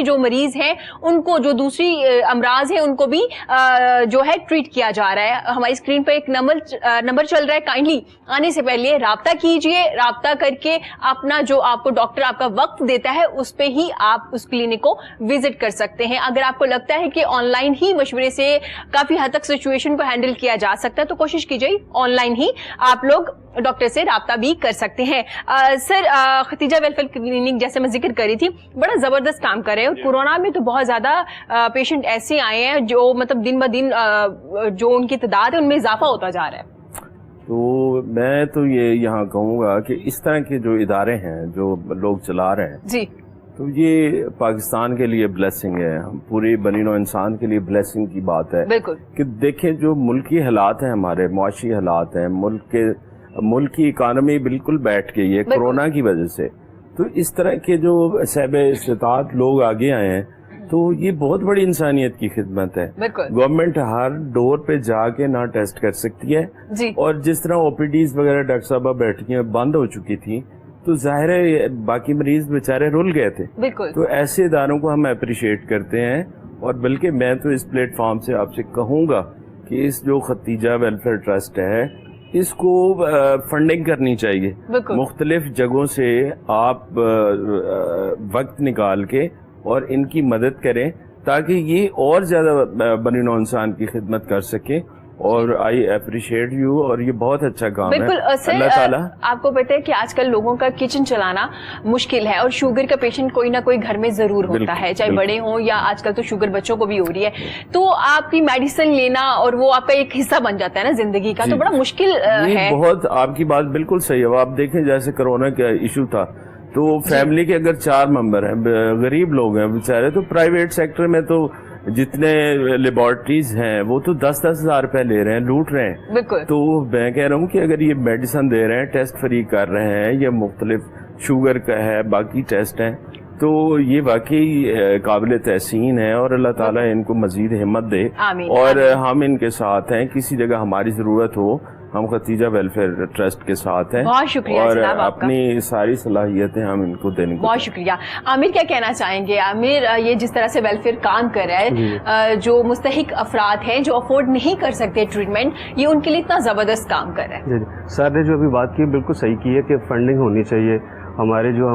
جو مریض ہیں ان کو جو دوسری امراض ہیں ان کو بھی جو ہے ٹریٹ کیا جا رہا ہے. ہماری اسکرین پہ ایک نمبر چل رہا ہے, کائنڈلی آنے سے پہلے رابطہ کیجئے, رابطہ کر کے اپنا جو آپ کو ڈاکٹر آپ کا وقت دیتا ہے اس پہ ہی آپ اس کلینک کو وزٹ کر سکتے ہیں. اگر آپ کو لگتا ہے کہ آن لائن ہی مشورے سے کافی حد تک سچویشن کو ہینڈل کیا جا سکتا ہے تو کوشش کیجئے آن لائن ہی آپ لوگ ڈاکٹر سے رابطہ بھی کر سکتے ہیں. سر, ختیجہ ویلفیئر کلینک جیسے میں ذکر کر رہی تھی بڑا زبردست کام کر رہے ہیں, اور کورونا میں تو بہت زیادہ پیشنٹ ایسے آئے ہیں جو مطلب دن بہ دن جو ان کی تعداد ہے ان میں اضافہ ہوتا جا رہا ہے. تو میں تو یہ یہاں کہوں گا کہ اس طرح کے جو ادارے ہیں جو لوگ چلا رہے ہیں جی, تو یہ پاکستان کے لیے بلیسنگ ہے, پوری بنی نوع انسان کے لیے بلیسنگ کی بات ہے. بالکل, کہ دیکھیں جو ملکی حالات ہیں, ہمارے معاشی حالات ہیں, ملک کی اکانومی بالکل بیٹھ گئی ہے کورونا کی وجہ سے. تو اس طرح کے جو صاحب استطاعت لوگ آگے آئے ہیں تو یہ بہت بڑی انسانیت کی خدمت ہے. گورنمنٹ ہر ڈور پہ جا کے نہ ٹیسٹ کر سکتی ہے جی, اور جس طرح او پی ڈیز وغیرہ ڈاکٹر صاحبہ بیٹھ کے بند ہو چکی تھی تو ظاہر ہے باقی مریض بیچارے رول گئے تھے. بالکل, تو ایسے اداروں کو ہم اپریشیٹ کرتے ہیں, اور بلکہ میں تو اس پلیٹ فارم سے آپ سے کہوں گا کہ اس جو ختیجہ ویلفیئر ٹرسٹ ہے اس کو فنڈنگ کرنی چاہیے. مختلف جگہوں سے آپ وقت نکال کے اور ان کی مدد کریں تاکہ یہ اور زیادہ بنی نوع انسان کی خدمت کر سکیں. اور آئی اپریشیٹ یو, اور یہ بہت اچھا کام ہے. بالکل سر, اللہ تعالیٰ آپ کو پتہ ہے کہ آج کل لوگوں کا کچن چلانا مشکل ہے, اور شوگر کا پیشنٹ کوئی نہ کوئی گھر میں ضرور ہوتا ہے, چاہے بڑے ہوں یا آج کل تو شوگر بچوں کو بھی ہو رہی ہے. تو آپ کی میڈیسن لینا اور وہ آپ کا ایک حصہ بن جاتا ہے نا زندگی کا, تو بڑا مشکل ہے. بہت, آپ کی بات بالکل صحیح ہے. آپ دیکھیں جیسے کرونا کا ایشو تھا تو فیملی کے اگر 4 ممبر ہیں, غریب لوگ ہیں بیچارے, تو پرائیویٹ سیکٹر میں تو جتنے لیبارٹریز ہیں وہ تو 10-10 ہزار روپے لے رہے ہیں, لوٹ رہے ہیں. بالکل, تو میں کہہ رہا ہوں کہ اگر یہ میڈیسن دے رہے ہیں, ٹیسٹ فری کر رہے ہیں, یا مختلف شوگر کا ہے, باقی ٹیسٹ ہیں, تو یہ واقعی قابل تحسین ہے, اور اللہ تعالیٰ ان کو مزید ہمت دے. اور ہم ان کے ساتھ ہیں, کسی جگہ ہماری ضرورت ہو ہم ختیجہ ویلفیئر ٹرسٹ کے ساتھ ہیں. بہت شکریہ, اور اپنی ساری صلاحیتیں ہم ان کو دینے کو. بہت شکریہ. عامر کیا کہنا چاہیں گے؟ عامر, یہ جس طرح سے ویلفیئر کام کر رہا ہے, جو مستحق افراد ہیں جو افورڈ نہیں کر سکتے ٹریٹمنٹ, یہ ان کے لیے اتنا زبردست کام کر رہا ہے. سر نے جو ابھی بات کی بالکل صحیح کی ہے کہ فنڈنگ ہونی چاہیے. ہمارے جو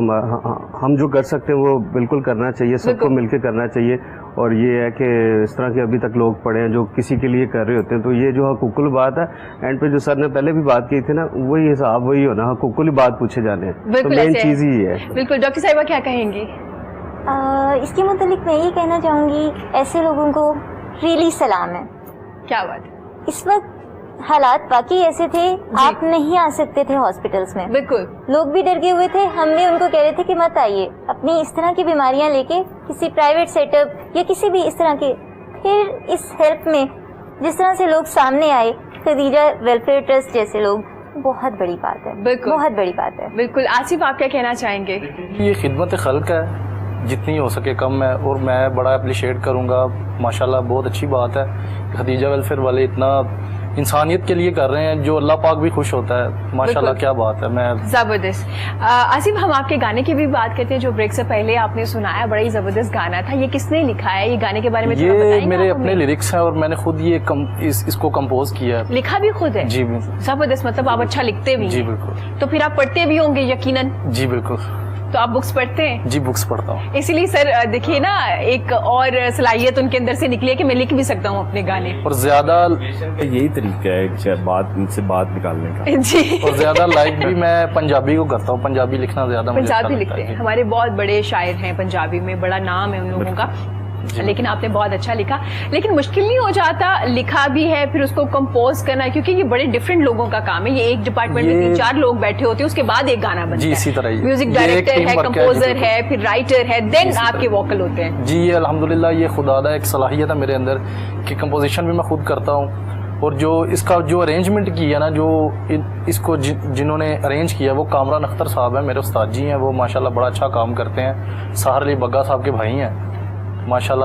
ہم جو کر سکتے ہیں وہ بالکل کرنا چاہیے, سب کو مل کے کرنا چاہیے. اور یہ ہے کہ اس طرح کے ابھی تک لوگ پڑے ہیں جو کسی کے لیے کر رہے ہوتے ہیں, تو یہ جو حقوق البات ہے, اینڈ پہ جو سر نے پہلے بھی بات کی تھی نا, وہی حساب وہی ہونا, حقوق البات پوچھے جانے ہیں, تو مین چیز ہی ہے. بالکل. ڈاکٹر صاحبہ کیا کہیں گی اس کے متعلق؟ میں یہ کہنا چاہوں گی ایسے لوگوں کو ریئلی سلام ہے. کیا بات. اس وقت حالات واقعی ایسے تھے, آپ نہیں آ سکتے تھے ہاسپٹلس میں. بالکل, لوگ بھی ڈر گئے ہوئے تھے. ہم بھی ان کو کہہ رہے تھے کہ مت آئیے, اپنی اس طرح کی بیماریاں لے کے کسی پرائیویٹ سیٹ اپ یا کسی بھی اس طرح کے. پھر اس ہیلپ میں جس طرح سے لوگ سامنے آئے, ختیجہ ویلفیئر ٹرسٹ جیسے لوگ, بہت بڑی بات ہے. بالکل, بہت بڑی بات ہے. بالکل. آصف, آپ کیا کہنا چاہیں گے؟ یہ خدمت خلق ہے, جتنی ہو سکے کم ہے, اور میں بڑا اپریشیٹ کروں گا. ماشاءاللہ بہت اچھی بات ہے ختیجہ ویلفیئر والے اتنا انسانیت کے لیے کر رہے ہیں, جو اللہ پاک بھی خوش ہوتا ہے. ماشاءاللہ کیا بات ہے. میں زبردست. آصف, ہم آپ کے گانے کی بھی بات کرتے ہیں جو بریک سے پہلے آپ نے سنایا, بڑا ہی زبردست گانا تھا. یہ کس نے لکھا ہے؟ یہ گانے کے بارے میں یہ میرے اپنے لیرکس ہیں, اور میں نے خود یہ اس کو کمپوز کیا ہے. لکھا بھی خود ہے؟ جی. زبردست. مطلب آپ اچھا لکھتے بھی؟ جی بالکل. تو پھر آپ پڑھتے بھی ہوں گے یقیناً؟ جی بالکل. تو آپ بکس پڑھتے ہیں؟ جی بکس پڑھتا ہوں. اسی لیے سر دیکھیے نا, ایک اور صلاحیت ان کے اندر سے نکلی ہے کہ میں لکھ بھی سکتا ہوں اپنے گانے. اور زیادہ یہی طریقہ ہے ان سے بات نکالنے کا. جی. اور زیادہ لائک بھی میں پنجابی کو کرتا ہوں. پنجابی لکھنا زیادہ پنجابی لکھتے ہیں. ہمارے بہت بڑے شاعر ہیں پنجابی میں, بڑا نام ہے ان لوگوں کا. لیکن آپ نے بہت اچھا لکھا. لیکن مشکل نہیں ہو جاتا لکھا بھی ہے پھر اس کو کمپوز کرنا, کیونکہ یہ بڑے ڈفرینٹ لوگوں کا کام ہے. یہ ایک ڈپارٹمنٹ میں 3-4 لوگ بیٹھے ہوتے ہیں, اس کے بعد ایک گانا بنتا ہے. جی اسی طرح میوزک ڈائریکٹر ہے, کمپوزر ہے, پھر رائٹر ہے, دین آپ کے ووکل ہوتے ہیں. جی یہ الحمدللہ یہ خدا دا ایک صلاحیت ہے میرے اندر کہ کمپوزیشن بھی میں خود کرتا ہوں. اور جو اس کا جو ارینجمنٹ کیا نا, جو اس کو جنہوں نے ارینج کیا وہ کامران اختر صاحب ہیں, میرے استاد جی ہیں. وہ ماشاءاللہ بڑا اچھا کام کرتے ہیں. سہر علی بگا صاحب کے بھائی ہیں. ماشاءاللہ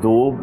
2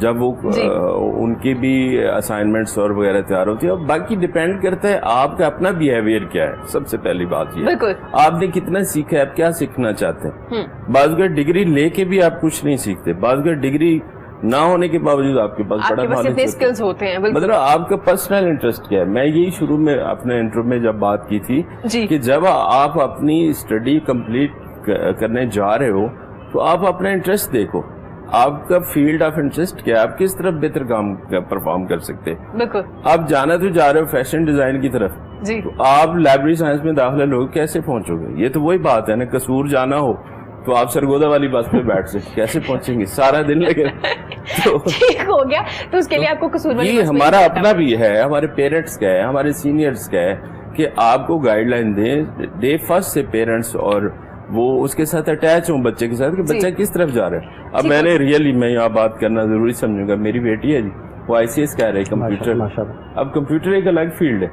جب وہ ان کی بھی اسائنمنٹس اور وغیرہ تیار ہوتی ہے. اور باقی ڈیپینڈ کرتا ہے آپ کا اپنا بیہیویئر کیا ہے. سب سے پہلی بات یہ بالکل آپ نے کتنا سیکھا ہے, آپ کیا سیکھنا چاہتے ہیں. بعض کا ڈگری لے کے بھی آپ کچھ نہیں سیکھتے, بعض کا ڈگری نہ ہونے کے باوجود آپ کے پاس بڑا اسکلز ہوتے ہیں. مطلب آپ کا پرسنل انٹرسٹ کیا ہے. میں یہی شروع میں اپنے انٹرو میں جب بات کی تھی کہ جب آپ اپنی اسٹڈی کمپلیٹ کرنے جا رہے ہو تو آپ اپنا انٹرسٹ دیکھو, آپ کا فیلڈ آف انٹرسٹ کیا ہے, آپ کس طرف بہتر کام پرفارم کر سکتے ہیں. بالکل آپ جانا تو جا رہے ہو فیشن ڈیزائن کی طرف, تو آپ لائبریری سائنس میں داخلہ لوگ کیسے پہنچو گے. یہ تو وہی بات ہے نا, قصور جانا ہو تو آپ سرگودا والی بس پہ بیٹھ سکتے, کیسے پہنچیں گے, سارا دن لگے. ٹھیک ہو گیا, تو اس کے لیے آپ کو قصور والی بس ہمارا اپنا بھی ہے, ہمارے پیرنٹس کا ہے, ہمارے سینئرز کا ہے کہ آپ کو گائیڈ لائن دیں ڈے فرسٹ سے پیرنٹس, اور وہ اس کے ساتھ اٹیچ ہوں بچے کے ساتھ کہ بچہ کس طرف جا رہا ہے. اب میں نے ریئلی میں یہاں بات کرنا ضروری سمجھوں گا, میری بیٹی ہے جی, وہ ICS کہہ رہی کمپیوٹر. اب کمپیوٹر ایک الگ فیلڈ ہے,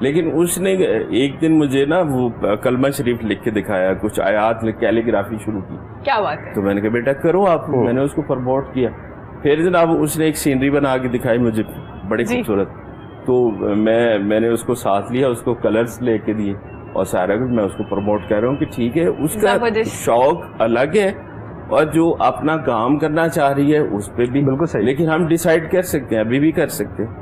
لیکن اس نے ایک دن مجھے نا وہ کلمہ شریف لکھ کے دکھایا, کچھ آیات کیلیگرافی شروع کی. کیا بات ہے. تو میں نے کہا بیٹا کرو آپ, میں نے اس کو پروموٹ کیا. پھر جناب اس نے ایک سینری بنا کے دکھائی مجھے بڑی خوبصورت, تو میں نے اس کو ساتھ لیا, اس کو کلرز لے کے دیے اور سارا کچھ. میں اس کو پروموٹ کر رہا ہوں کہ ٹھیک ہے, اس کا شوق الگ ہے اور جو اپنا کام کرنا چاہ رہی ہے اس پہ بھی بالکل صحیح. لیکن ہم ڈیسائیڈ کر سکتے ہیں, ابھی بھی کر سکتے ہیں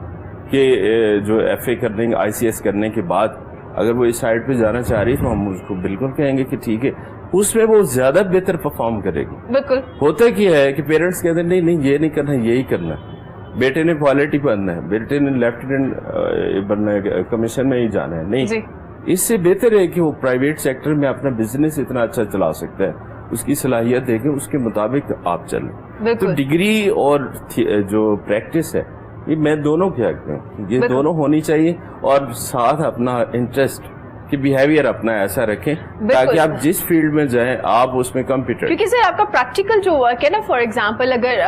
کہ جو FA کرنے ICS کرنے کے بعد اگر وہ اس سائڈ پہ جانا چاہ رہی تو ہم اس کو بالکل کہیں گے کہ ٹھیک ہے, اس میں وہ زیادہ بہتر پرفارم کرے گی. بالکل ہوتا کیا ہے کہ پیرنٹس کہتے ہیں نہیں یہ نہیں کرنا, یہی کرنا. بیٹے نے پالیٹی بننا ہے, بیٹے نے لیفٹیننٹ بننا ہے, کمیشن میں ہی جانا ہے. نہیں, اس سے بہتر ہے کہ وہ پرائیویٹ سیکٹر میں اپنا بزنس اتنا اچھا چلا سکتا ہے, اس کی صلاحیت دیکھیں, اس کے مطابق آپ چلیں. تو ڈگری اور جو پریکٹس ہے یہ میں دونوں کیا کہتے ہیں, یہ دونوں ہونی چاہیے, اور ساتھ اپنا انٹرسٹ کہ بیہیویئر اپنا ایسا رکھیں تاکہ آپ جس فیلڈ میں جائیں آپ اس میں کمپیٹر. کیونکہ سر آپ کا پریکٹیکل جو ورک ہے نا, فار ایگزامپل اگر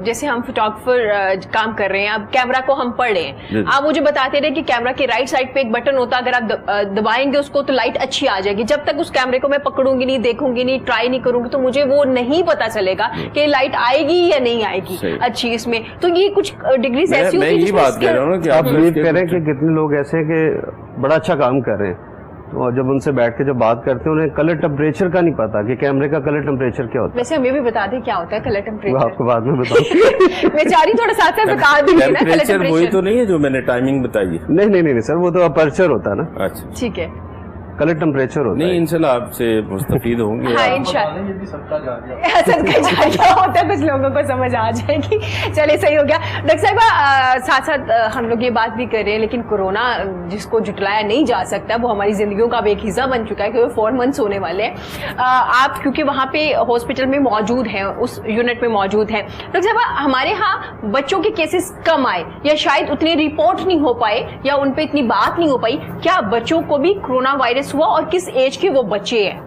جیسے ہم فوٹوگرافر کام کر رہے ہیں, اب کیمرہ کو ہم پڑھ رہے ہیں, آپ مجھے بتاتے رہے کہ کیمرہ کے رائٹ سائڈ پہ ایک بٹن ہوتا ہے, اگر آپ دبائیں گے اس کو تو لائٹ اچھی آ جائے گی. جب تک اس کیمرے کو میں پکڑوں گی نہیں, دیکھوں گی نہیں, ٹرائی نہیں کروں گی, تو مجھے وہ نہیں پتا چلے گا کہ لائٹ آئے گی یا نہیں آئے گی اچھی اس میں. تو یہ کچھ ڈگریز ایسی ہوتی ہیں. میں یہی بات کہہ رہا ہوں کہ آپ بلیو کریں کہ کتنے لوگ ایسے ہیں کہ بڑا اچھا کام کر رہے ہیں, اور جب ان سے بیٹھ کے جب بات کرتے ہیں انہیں کلر ٹمپریچر کا نہیں پتا کہ کیمرے کا کلر ٹمپریچر کیا ہوتا ہے. ویسے ہمیں بھی بتا دیں کیا ہوتا ہے کلر ٹمپریچر, آپ کو بعد میں بتاؤں. میں چاہ رہی تھوڑا ساتھ میں بتا دیں. ٹمپریچر وہی تو نہیں ہے جو میں نے ٹائمنگ بتائی ہے. نہیں سر, وہ تو اپرچر ہوتا ہے نا. اچھا ٹھیک ہے, کلر ٹمپریچر ہوتا ہے. نہیں انشاءاللہ آپ سے مستفید ہوں گے. ہاں انشاءاللہ, یہ بھی صدقہ جاریہ ہوتا ہے, کچھ لوگوں کو سمجھ آ جائے گی. چلے صحیح ہو گیا. ڈاکٹر صاحبہ ساتھ ساتھ ہم لوگ یہ بات بھی کر رہے ہیں, لیکن کورونا جس کو جٹلایا نہیں جا سکتا, وہ ہماری زندگیوں کا اب ایک حصہ بن چکا ہے, کہ وہ 4 months ہونے والے ہیں. آپ کیونکہ وہاں پہ ہاسپٹل میں موجود ہیں, اس یونٹ میں موجود ہیں, ڈاکٹر صاحبہ ہمارے ہاں بچوں کے کیسز کم آئے, یا شاید اتنے رپورٹ نہیں ہو پائے, یا ان پہ اتنی بات نہیں ہو پائی. کیا بچوں کو بھی کورونا وائرس ہوا, اور کس ایج کے وہ بچے ہیں؟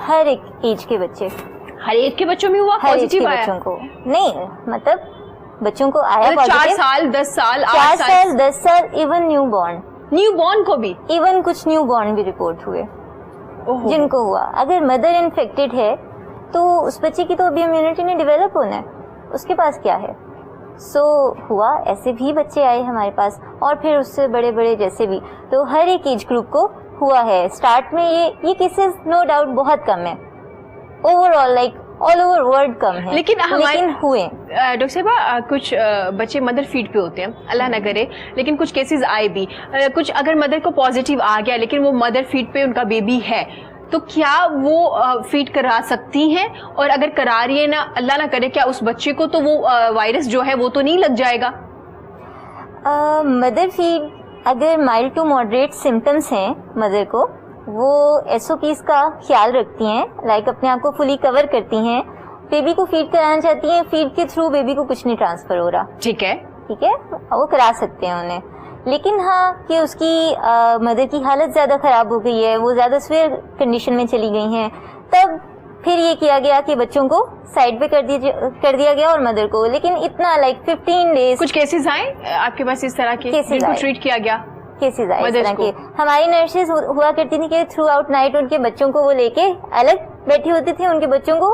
ہر ایک ایج کے بچے, ہر ایج کے بچوں میں ہوا پازیٹیو آیا؟ بچوں کو نہیں, مطلب بچوں کو آیا 4 سال 10 سال 4 سال 10 سال, ایون نیو بورن کو بھی, ایون کچھ نیو بورن بھی رپورٹ ہوئے جن کو ہوا. اگر مدر انفیکٹڈ ہے تو اس بچے کی تو ابھی امیونٹی نے ڈیولپ ہونا ہے, اس کے پاس کیا ہے. سو ہوا, ایسے بھی بچے آئے ہمارے پاس, اور پھر اس سے بڑے بڑے جیسے بھی. تو ہر ایک ایج گروپ کو ہوا ہے. اسٹارٹ میں یہ کیسز نو ڈاؤٹ بہت کم ہے, over all like all over world کم ہے, لیکن ہوئے. ڈاکٹر صاحبہ کچھ بچے مدر فیڈ پہ ہوتے ہیں, اللہ نہ کرے, لیکن کچھ کیسز آئے بھی. کچھ اگر مدر کو پازیٹیو آ گیا لیکن وہ مدر فیڈ پہ ان کا بیبی ہے, تو کیا وہ فیڈ کرا سکتی ہیں؟ اور اگر کرا رہی ہے نا, اللہ نہ کرے, کیا اس بچے کو تو وہ وائرس جو ہے وہ تو نہیں لگ جائے گا؟ مدر فیڈ اگر مائلڈ ٹو ماڈریٹ سمٹمس ہیں مدر کو, وہ SOPs کا خیال رکھتی ہیں, لائک اپنے آپ کو فلی کور کرتی ہیں, بیبی کو فیڈ کرانا چاہتی ہیں, فیڈ کے تھرو بیبی کو کچھ نہیں ٹرانسفر ہو رہا, ٹھیک ہے, وہ کرا سکتے ہیں انہیں. لیکن ہاں کہ اس کی مدر کی حالت زیادہ خراب ہو گئی ہے, وہ زیادہ سویئر کنڈیشن میں چلی گئی ہیں, تب پھر یہ کیا گیا کہ بچوں کو سائڈ پہ کر دیا گیا اور مدر کو. لیکن اتنا لائک 15 days کچھ کیسز آئے آپ کے پاس اس طرح کے جن کو ٹریٹ کیا گیا؟ کیسز آئے اس طرح کے. ہماری نرسز ہوا کرتی تھی کہ تھرو آؤٹ نائٹ ان کے بچوں کو وہ لے کے الگ بیٹھی ہوتی تھی, ان کے بچوں کو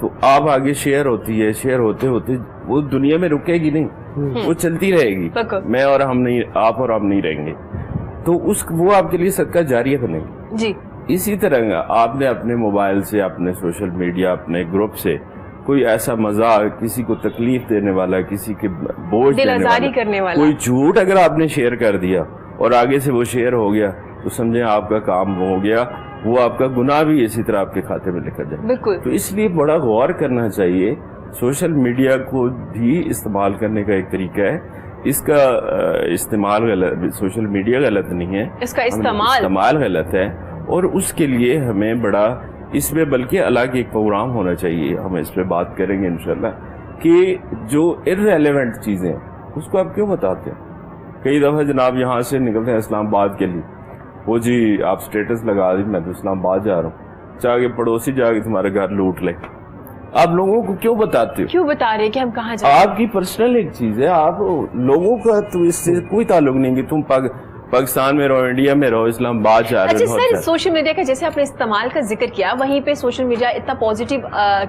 تو آپ آگے شیئر ہوتی ہے، شیئر ہوتے ہوتے وہ دنیا میں رکے گی نہیں، وہ چلتی رہے گی. میں اور ہم نہیں، آپ اور ہم نہیں رہیں گے، تو وہ آپ کے لیے صدقہ جاریہ بنے گی. جی اسی طرح آپ نے اپنے موبائل سے، اپنے سوشل میڈیا، اپنے گروپ سے کوئی ایسا مذاق، کسی کو تکلیف دینے والا، کسی کے بوجھ دینے والا، کوئی جھوٹ اگر آپ نے شیئر کر دیا اور آگے سے وہ شیئر ہو گیا تو سمجھیں آپ کا کام ہو گیا، وہ آپ کا گناہ بھی اسی طرح آپ کے کھاتے میں لکھا جائے. بالکل. تو اس لیے بڑا غور کرنا چاہیے. سوشل میڈیا کو بھی استعمال کرنے کا ایک طریقہ ہے، اس کا استعمال غلط، سوشل میڈیا غلط نہیں ہے، اس کا استعمال غلط ہے. اور اس کے لیے ہمیں بڑا اس میں بلکہ الگ ایک پروگرام ہونا چاہیے، ہم اس پہ بات کریں گے انشاءاللہ، کہ جو ارریلیونٹ چیزیں اس کو آپ کیوں بتاتے ہیں. کئی دفعہ جناب یہاں سے نکلتے ہیں اسلام آباد کے لیے، وہ جی آپ سٹیٹس لگا دی میں تو اسلام آباد جا رہا ہوں، چاہ کے پڑوسی جا کے تمہارے گھر لوٹ لے. آپ لوگوں کو کیوں بتاتے ہو؟ کیوں بتا رہے کہ ہم کہاں جا رہے ہیں؟ آپ کی پرسنل ایک چیز ہے، آپ لوگوں کا تو اس سے کوئی تعلق نہیں کہ تم پاکستان میں رہو، انڈیا میں رہو، اسلام آباد جا رہے ہو. اچھا سر، سوشل میڈیا کا جیسے آپ نے استعمال کا ذکر کیا، وہیں پہ سوشل میڈیا اتنا پازیٹیو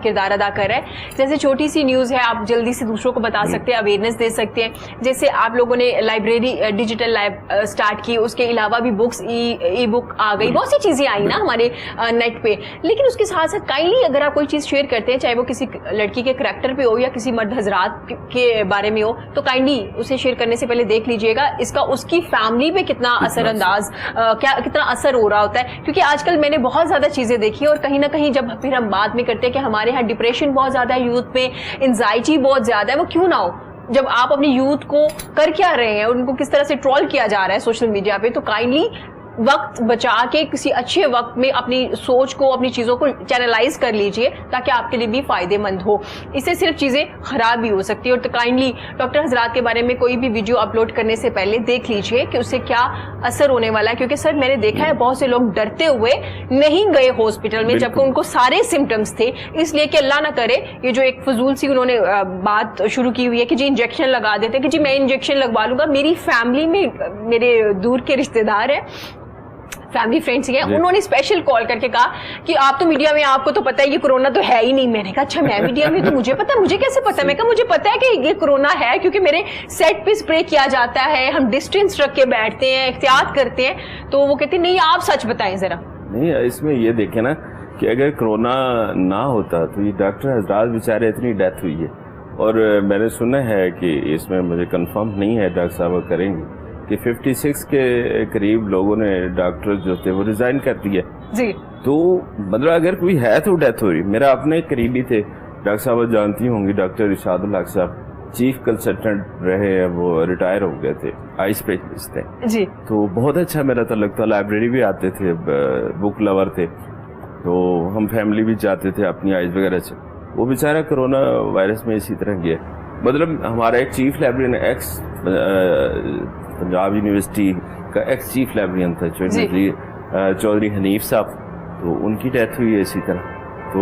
کردار ادا کر رہا ہے. جیسے چھوٹی سی نیوز ہے، آپ جلدی سے دوسروں کو بتا سکتے ہیں، اویئرنیس دے سکتے ہیں. جیسے آپ لوگوں نے لائبریری ڈیجیٹل لائب اسٹارٹ کی، اس کے علاوہ بھی بکس، ای بک آ گئی، بہت سی چیزیں آئی نا ہمارے نیٹ پہ. لیکن اس کے ساتھ ساتھ کائنڈلی اگر آپ کوئی چیز شیئر کرتے ہیں، چاہے وہ کسی لڑکی کے کریکٹر پہ ہو یا کسی مرد حضرات کے بارے میں ہو، تو کائنڈلی اسے شیئر کرنے سے پہلے دیکھ لیجیے گا اس کا اس کی فیملی پہ کتنا اثر انداز، کتنا اثر ہو رہا ہوتا ہے. کیونکہ آج کل میں نے بہت زیادہ چیزیں دیکھی اور کہیں نہ کہیں جب پھر ہم بات میں کرتے ہیں کہ ہمارے ہاں ڈپریشن بہت زیادہ ہے، یوتھ میں انزائٹی بہت زیادہ ہے، وہ کیوں نہ ہو جب آپ اپنی یوتھ کو کر کیا رہے ہیں، ان کو کس طرح سے ٹرول کیا جا رہا ہے سوشل میڈیا پہ. تو کائنڈلی وقت بچا کے کسی اچھے وقت میں اپنی سوچ کو، اپنی چیزوں کو چینلائز کر لیجئے تاکہ آپ کے لیے بھی فائدے مند ہو. اس سے صرف چیزیں خراب بھی ہو سکتی ہے. اور کائنڈلی ڈاکٹر حضرات کے بارے میں کوئی بھی ویڈیو اپلوڈ کرنے سے پہلے دیکھ لیجئے کہ اس سے کیا اثر ہونے والا ہے. کیونکہ سر میں نے دیکھا ہے بہت سے لوگ ڈرتے ہوئے نہیں گئے ہاسپٹل میں جبکہ ان کو سارے سمٹمز تھے، اس لیے کہ اللہ نہ کرے یہ جو ایک فضول سی انہوں نے بات شروع کی ہوئی ہے کہ جی انجیکشن لگا دیتے کہ جی میں انجیکشن لگوا لوں گا. میری فیملی میں میرے دور کے رشتے دار ہیں، فیملی فرینڈس ہیں، انہوں نے اسپیشل کال کر کے کہا کہ آپ تو میڈیا میں، آپ کو تو پتا ہے یہ کورونا تو ہے ہی نہیں. میں نے کہا اچھا میں میڈیا میں تو مجھے پتا، مجھے کیسے پتا؟ میں کہا مجھے پتا ہے کہ یہ کورونا ہے کیونکہ میرے سیٹ پہ اسپرے کیا جاتا ہے، ہم ڈسٹینس رکھ کے بیٹھتے ہیں، احتیاط کرتے ہیں. تو وہ کہتے ہیں نہیں آپ سچ بتائیں ذرا. نہیں اس میں یہ دیکھیں نا کہ اگر کورونا نہ ہوتا تو یہ ڈاکٹر حضرات بیچارے اتنی ڈیتھ ہوئی ہے. اور میں نے سنا ہے کہ اس میں مجھے کنفرم نہیں ہے، ڈاکٹر صاحب کریں گے کہ 56 کے قریب لوگوں نے، ڈاکٹر جو تھے وہ ریزائن کر دیا. جی تو مطلب اگر کوئی ہے تو ڈیتھ ہو رہی. میرا اپنے قریبی تھے، ڈاکٹر صاحب جانتی ہوں گی، ڈاکٹر ارشاد الحق صاحب چیف کنسلٹنٹ رہے ہیں، وہ ریٹائر ہو گئے تھے، آئی اسپیشلسٹ تھے. جی تو بہت اچھا میرا تعلق تھا، لائبریری بھی آتے تھے، بک لور تھے، تو ہم فیملی بھی جاتے تھے اپنی آئیز وغیرہ سے. وہ بیچارہ کرونا وائرس میں اسی طرح گیا. مطلب ہمارا ایک chief librarian, x Punjab university کا ایکس چیف لائبریرین تھا چودھری حنیف صاحب، تو ان کی ڈیتھ ہوئی ہے اسی طرح. تو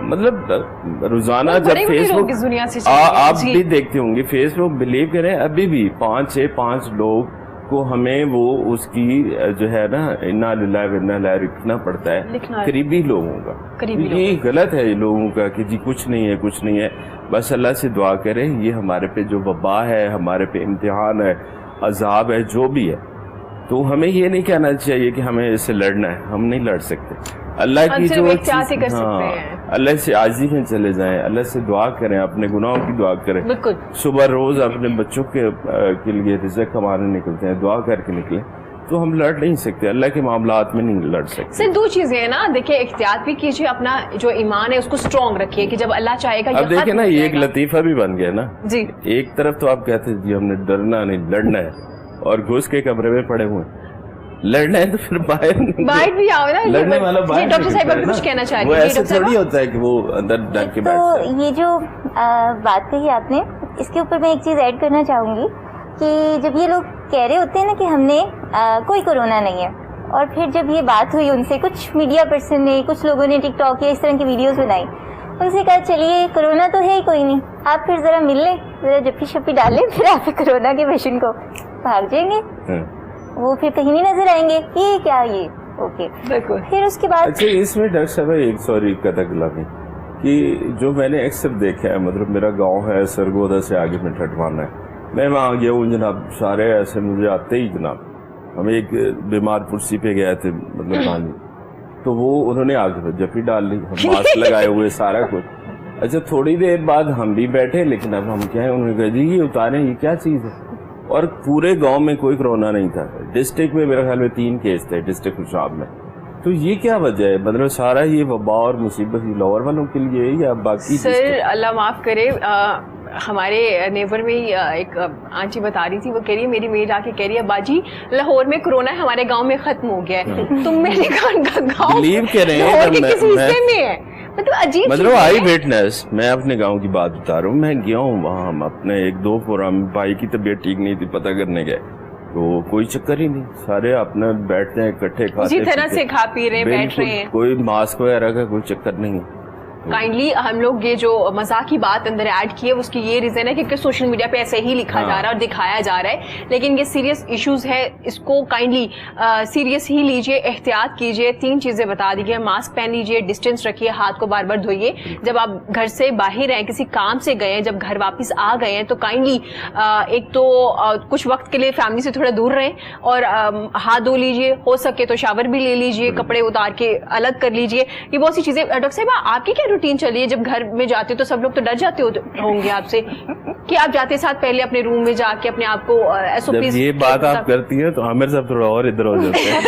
مطلب روزانہ جب فیس بک آپ بھی دیکھتے ہوں گے، فیس بک بلیو کریں ابھی بھی 5 لوگ کو ہمیں وہ اس کی جو ہے نا انا للہ و انا الیہ لکھنا پڑتا ہے، قریبی لوگوں کا. یہ غلط ہے لوگوں کا کہ جی کچھ نہیں ہے. بس اللہ سے دعا کریں یہ ہمارے پہ جو وبا ہے، ہمارے پہ امتحان ہے، عذاب ہے، جو بھی ہے، تو ہمیں یہ نہیں کہنا چاہیے کہ ہمیں اس سے لڑنا ہے. ہم نہیں لڑ سکتے. اللہ کی جو اللہ سے عاجزی میں چلے جائیں، اللہ سے دعا کریں، اپنے گناہوں کی دعا کریں. صبح روز اپنے بچوں کے لیے رزق کمانے نکلتے ہیں، دعا کر کے نکلیں. تو ہم لڑ نہیں سکتے، اللہ کے معاملات میں نہیں لڑ سکتے. صرف 2 چیزیں ہیں نا، دیکھیں احتیاط بھی کیجیے، اپنا جو ایمان ہے اس کو اسٹرانگ رکھیے کہ جب اللہ چاہے گا. اب دیکھیں نا یہ ایک لطیفہ بھی بن گیا نا جی. ایک طرف تو آپ کہتے ہیں جی ہم نے ڈرنا نہیں، لڑنا ہے، اور گھس کے کمرے میں پڑے ہوئے لڑنا ہے تو پھر باہر بھی آؤ نا. لڑنے والا باہر. ڈاکٹر صاحب آپ کچھ کہنا چاہیں گے؟ وہ ایسا تھوڑی ہوتا ہے کہ وہ اندر ڈر کے بیٹھتا ہے. تو یہ جو بات کہی آپ نے، اس کے اوپر میں ایک چیز ایڈ کرنا چاہوں گی کہ جب یہ لوگ کہہ رہے ہوتے ہیں نا کہ ہم نے کوئی کورونا نہیں ہے، اور پھر جب یہ بات ہوئی ان سے، کچھ میڈیا پرسن نے، کچھ لوگوں نے ٹک ٹاک یا اس طرح کی ویڈیوز بنائی، ان سے کہا چلیے کورونا تو ہے ہی کوئی نہیں، آپ پھر ذرا مل لیں، ذرا جپی شپی ڈال لیں، پھر آپ کورونا کے پیشنٹ کو بھاگ جائیں گے، وہ پھر کہیں نہیں نظر آئیں گے. یہ کیا یہ اوکے. پھر اس کے بعد اچھا اس میں ڈاکٹر صاحب ایک سوری قطع غلامی کہ جو میں نے اکثر دیکھا ہے، مطلب میرا گاؤں ہے سرگودا سے آگے میں ٹھٹوانا ہے، میں وہاں گیا ہوں جناب، سارے ایسے مجھے آتے ہی جناب، ہم ایک بیمار کرسی پہ گئے تھے مطلب پانی، تو وہ انہوں نے آگے جپی ڈال لی، ماسک لگائے ہوئے سارا کچھ۔ اچھا تھوڑی دیر بعد ہم بھی بیٹھے، لیکن اب ہم کیا ہے، انہوں نے کہا جی یہ اتاریں، یہ کیا چیز ہے، اور پورے گاؤں میں کوئی کرونا نہیں تھا، ڈسٹرکٹ میں میرے خیال میں 3 کیس تھے ڈسٹرکٹ خوشاب میں۔ تو یہ کیا وجہ ہے، مطلب سارا یہ وبا اور مصیبت لاہور والوں کے لیے یا باقی؟ سر اللہ معاف کرے، ہمارے نیبر میں ایک آنٹی بتا رہی تھی، وہ کہہ رہی ہے میری میڈ آ کے کہہ رہی ہے باجی لاہور میں کرونا ہمارے گاؤں میں ختم ہو گیا ہے، تم میرے گاؤں بلیو کریں لاہور کے کسی حصے میں ہے، مطلب عجیب، مطلب آئی وٹنس، میں اپنے گاؤں کی بات بتا رہا ہوں، میں گیا ہوں وہاں، ہم اپنے 1-2 پروگرام، بھائی کی طبیعت ٹھیک نہیں تھی پتہ کرنے گئے، تو کوئی چکر ہی نہیں، سارے اپنا بیٹھتے ہیں اکٹھے کھاتے اسی طرح سے کھا پی رہے ہیں، بیٹھ رہے ہیں، کوئی ماسک وغیرہ کا کوئی چکر نہیں۔ کائنڈلی ہم لوگ یہ جو مزاح کی بات اندر ایڈ کی ہے اس کی یہ ریزن ہے کہ سوشل میڈیا پہ ایسے ہی لکھا جا رہا ہے اور دکھایا جا رہا ہے، لیکن یہ سیریس ایشوز ہے، اس کو کائنڈلی سیریس ہی لیجئے، احتیاط کیجئے۔ 3 چیزیں بتا دی گئی، ماسک پہن لیجئے، ڈسٹینس رکھیے، ہاتھ کو بار بار دھوئیے، جب آپ گھر سے باہر ہیں، کسی کام سے گئے ہیں، جب گھر واپس آ گئے ہیں تو کائنڈلی ایک تو کچھ وقت کے لیے فیملی سے تھوڑا دور رہیں اور ہاتھ دھو لیجئے، ہو سکے تو شاور بھی لے لیجئے، کپڑے اتار کے الگ کر لیجئے، یہ بہت سی چیزیں۔ ڈاکٹر صاحب آپ کی کیا روٹین چلی ہے؟ جب گھر میں جاتے ہو تو سب لوگ تو ڈر جاتے ہوں گے آپ سے کہ آپ جاتے ساتھ پہلے اپنے روم میں جا کے اپنے آپ کو ایس او پی۔ یہ بات آپ کرتی ہیں تو عامر صاحب تھوڑا اور ادھر ہو جاتے ہیں۔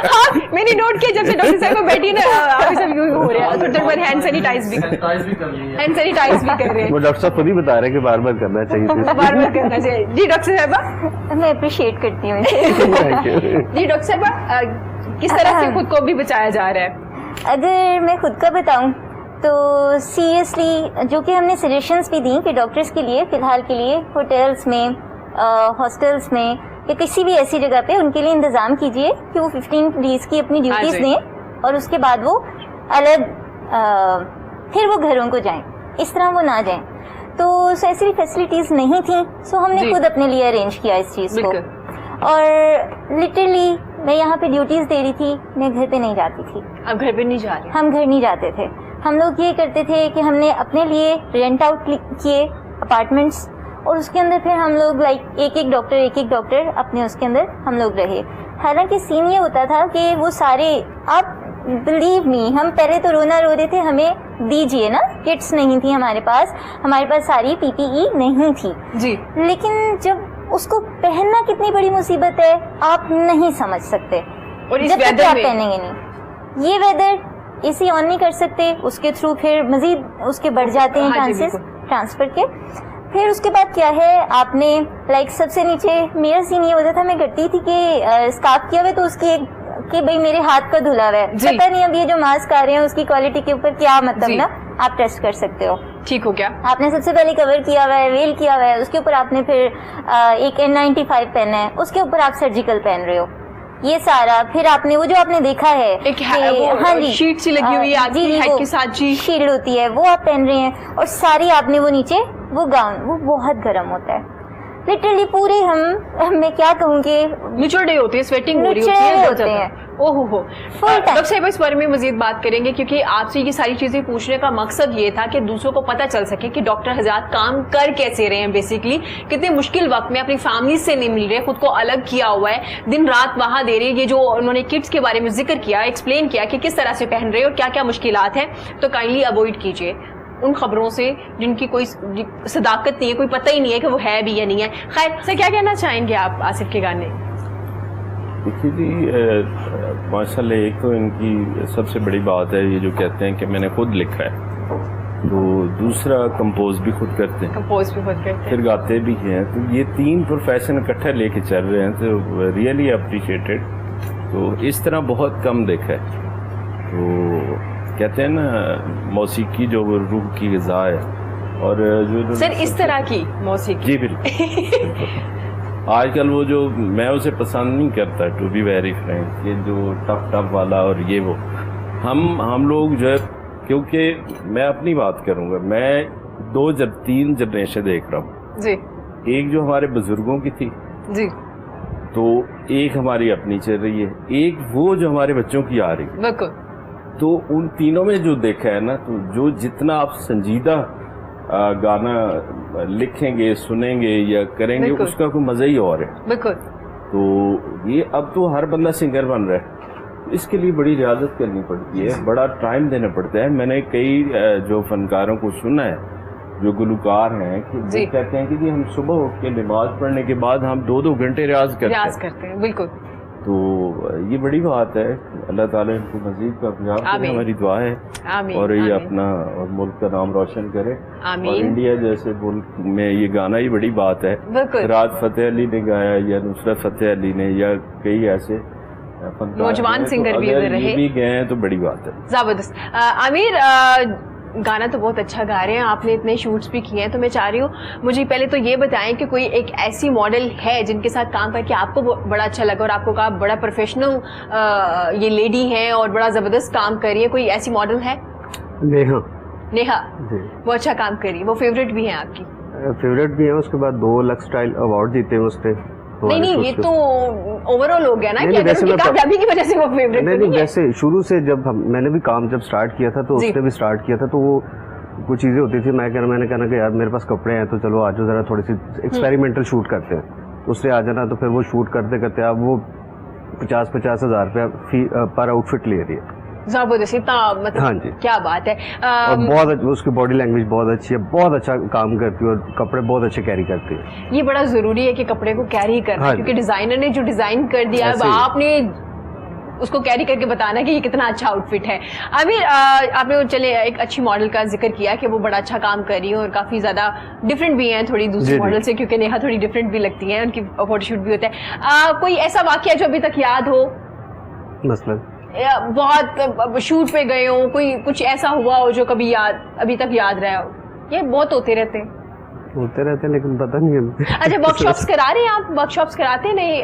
ہاں میں نے نوٹ کیا، جب سے ڈاکٹر صاحب کو بیٹھی نا آپ سب یوں ہو رہا ہے، تھوڑی دیر ہینڈ سینیٹائز بھی کر رہے ہیں، وہ ڈاکٹر صاحب خود ہی بتا رہے ہیں کہ بار بار کرنا چاہیے، بار بار کرنا چاہیے۔ جی ڈاکٹر صاحبہ میں اپریشیٹ کرتی ہوں۔ جی ڈاکٹر صاحبہ کس طرح سے خود کو بھی بچایا جا رہا ہے؟ اگر میں خود کا بتاؤں تو سیریسلی جو کہ ہم نے سجیشنز بھی دیں کہ ڈاکٹرز کے لیے فی الحال کے لیے ہوٹلس میں، ہاسٹلس میں یا کسی بھی ایسی جگہ پہ ان کے لیے انتظام کیجیے کہ وہ 15 ڈیز کی اپنی ڈیوٹیز دیں اور اس کے بعد وہ الگ پھر وہ گھروں کو جائیں، اس طرح وہ نہ جائیں۔ تو ایسی فیسلٹیز نہیں تھیں، سو ہم نے خود اپنے لیے ارینج کیا اس چیز کو، اور لٹرلی میں یہاں پہ ڈیوٹیز دے رہی تھی، میں گھر پہ نہیں جاتی تھی۔ اب گھر پہ نہیں جا رہے؟ ہم گھر نہیں جاتے تھے، ہم لوگ یہ کرتے تھے کہ ہم نے اپنے لیے رینٹ آؤٹ کیے اپارٹمنٹس، اور اس کے اندر پھر ہم لوگ ایک ایک ڈاکٹر اپنے اس کے اندر ہم لوگ رہے۔ حالانکہ سین یہ ہوتا تھا کہ وہ سارے، آپ بلیو می، ہم پہلے تو رو رہے تھے ہمیں دیجیے نا، کٹس نہیں تھی ہمارے پاس ساری پی پی ای نہیں تھی جی، لیکن جب اس کو پہننا کتنی بڑی مصیبت ہے آپ نہیں سمجھ سکتے، اور اس جب تک ویدر آپ میں پہنیں گے نہیں۔ یہ ویدر اے سی آن نہیں کر سکتے، اس کے تھرو پھر مزید اس کے بڑھ جاتے ہیں چانسز ٹرانسفر کے۔ پھر اس کے بعد کیا ہے، آپ نے لائک سب سے نیچے میرا سین یہ ہوتا تھا، میں کرتی تھی کہ اسکارف کیا ہوا ہے تو اس کی کہ بھائی میرے ہاتھ کا دھلا ہوا ہے، پتہ نہیں اب یہ جو ماسک آ رہے ہیں اس کی کوالٹی کے اوپر کیا مطلب نا آپ ٹیسٹ کر سکتے ہو۔ ٹھیک ہو گیا، آپ نے سب سے پہلے کور کیا ہوا ہے، ویل کیا ہوا ہے، اس کے اوپر آپ نے پھر ایک N95 پہنا ہے، اس کے اوپر آپ سرجیکل پہن رہے ہو، یہ سارا۔ پھر آپ نے وہ جو آپ نے دیکھا ہے ہاں جی شیٹ سی لگی ہوئی ہے کے ساتھ، جی شیلڈ ہوتی ہے، وہ آپ پہن رہے ہیں، اور ساری آپ نے وہ نیچے وہ گاؤن، وہ بہت گرم ہوتا ہے لٹرلی پورے میں کیا کہوں کہ نچوڑے ہوتے ہیں، سویٹنگ ہو رہی ہوتی ہے۔ اوہ ڈاکٹر صاحب اس بارے میں مزید بات کریں گے، کیونکہ آپ سے یہ ساری چیزیں پوچھنے کا مقصد یہ تھا کہ دوسروں کو پتہ چل سکے کہ ڈاکٹر حضرات کام کر کیسے رہے ہیں، بیسیکلی کتنے مشکل وقت میں اپنی فیملی سے نہیں مل رہے، خود کو الگ کیا ہوا ہے، دن رات وہاں دے رہے۔ یہ جو انہوں نے کٹس کے بارے میں ذکر کیا، ایکسپلین کیا کہ کس طرح سے پہن رہے اور کیا کیا مشکلات ہیں، تو کائنڈلی اوائڈ کیجیے ان خبروں سے جن کی کوئی صداقت نہیں ہے، کوئی پتہ ہی نہیں ہے کہ وہ ہے بھی یا نہیں ہے۔ خیر سے کیا کہنا چاہیں گے آپ آصف کے گانے؟ دیکھیے جی ماشاء اللہ، ایک تو ان کی سب سے بڑی بات ہے یہ جو کہتے ہیں کہ میں نے خود لکھا ہے، تو دوسرا کمپوز بھی خود کرتے ہیں، پھر گاتے بھی ہیں، تو یہ 3 پروفیشن اکٹھا لے کے چل رہے ہیں، تو ریئلی اپریشیٹڈ۔ تو اس طرح بہت کم دیکھا ہے۔ تو کہتے ہیں نا موسیقی جو روح کی غذا ہے، اور جو سر اس طرح کی موسیقی، جی بالکل آج کل وہ جو میں اسے پسند نہیں کرتا، ٹو بی ویری فرینک، یہ جو ٹف والا اور یہ وہ ہم لوگ جو ہے، کیونکہ میں اپنی بات کروں گا، میں 3 جنریشن دیکھ رہا ہوں جی، ایک جو ہمارے بزرگوں کی تھی جی، تو ایک ہماری اپنی چل رہی ہے، ایک وہ جو ہمارے بچوں کی آ رہی ہے۔ بالکل تو ان تینوں میں جو دیکھا ہے نا, تو جو جتنا آپ سنجیدہ گانا لکھیں گے, سنیں گے یا کریں گے, اس کا کوئی مزہ ہی اور ہے. بالکل. تو یہ اب تو ہر بندہ سنگر بن رہا ہے, اس کے لیے بڑی ریاضت کرنی پڑتی ہے, بڑا ٹائم دینا پڑتا ہے. میں نے کئی جو فنکاروں کو سنا ہے, جو گلوکار ہیں, کہ وہ کہتے ہیں کہ ہم صبح اٹھ کے نماز پڑھنے کے بعد ہم 2 گھنٹے ریاض کرتے ہیں. بالکل. تو یہ بڑی بات ہے. اللہ تعالیٰ ان کو مزید کامیاب کرے, ہماری دعا ہے, اور یہ اپنا اور ملک کا نام روشن کرے. اور انڈیا جیسے ملک میں یہ گانا ہی بڑی بات ہے. رات فتح علی نے گایا, یا نصرت فتح علی نے, یا کئی ایسے نوجوان سنگر بھی گئے ہیں, تو بڑی بات ہے. زبردست. عامر, گانا تو بہت اچھا گا رہے ہیں آپ نے, اتنے شوٹس بھی کیے ہیں, تو میں چاہ رہی ہوں مجھے پہلے تو یہ بتائیں کہ کوئی ایک ایسی ماڈل ہے جن کے ساتھ کام کر کے آپ کو بڑا اچھا لگا اور آپ کو کہا بڑا پروفیشنل یہ لیڈی ہیں اور بڑا زبردست کام کر رہی ہے, کوئی ایسی ماڈل ہے؟ نیہا وہ اچھا کام کر رہی ہے, وہ فیوریٹ بھی ہیں آپ کی؟ فیوریٹ بھی ہیں, اس کے بعد 2 لکس اسٹائل ایوارڈ جیتے ہیں اس پہ. نہیں یہ تو اوور آل ہو گیا نا, کہ اگر ان کی کامیابی کی وجہ سے وہ فیوریٹ نہیں. ویسے شروع سے جب میں نے بھی کام جب سٹارٹ کیا تھا, تو اس نے بھی سٹارٹ کیا تھا, تو وہ کچھ چیزیں ہوتی تھی. میں نے کہا کہ یار میرے پاس کپڑے ہیں, تو چلو آج ذرا تھوڑی سی ایکسپیریمنٹل شوٹ کرتے ہیں. اس سے آ جانا, تو پھر وہ شوٹ کرتے کرتے اب وہ 50-50 ہزار روپیہ پر آؤٹ فٹ لے رہی ہے. زبردست. مطلب ہاں جی, کیا بات ہے. اور بہت اس کی باڈی لینگویج بہت اچھی ہے, بہت اچھا کام کرتی ہے, اور کپڑے بہت اچھے کیری کرتی ہے. یہ بڑا ضروری ہے کہ کپڑے کو کیری کرنا, کیونکہ ڈیزائنر نے جو ڈیزائن کر دیا ہے, آپ نے اس کو کیری کر کے بتانا کہ یہ کتنا اچھا آؤٹ فٹ ہے. عامر, آپ نے چلے ایک اچھی ماڈل کا ذکر کیا کہ وہ بڑا اچھا کام کر رہی ہے, اور کافی زیادہ ڈفرینٹ بھی ہیں تھوڑی دوسری ماڈل سے, کیونکہ نیہا تھوڑی ڈفرینٹ بھی لگتی ہیں, ان کی فوٹو شوٹ بھی ہوتا ہے. کوئی ایسا واقعہ جو ابھی تک یاد ہو, مثلاً بہت شوٹ پہ گئے ہوں, کوئی کچھ ایسا ہوا ہو جو کبھی ابھی تک یاد رہا ہو؟ یہ بہت ہوتے رہتے ہیں لیکن پتہ نہیں ہے. اچھا, ورک شاپس کرا رہے ہیں آپ؟ ورک شاپس کراتے نہیں؟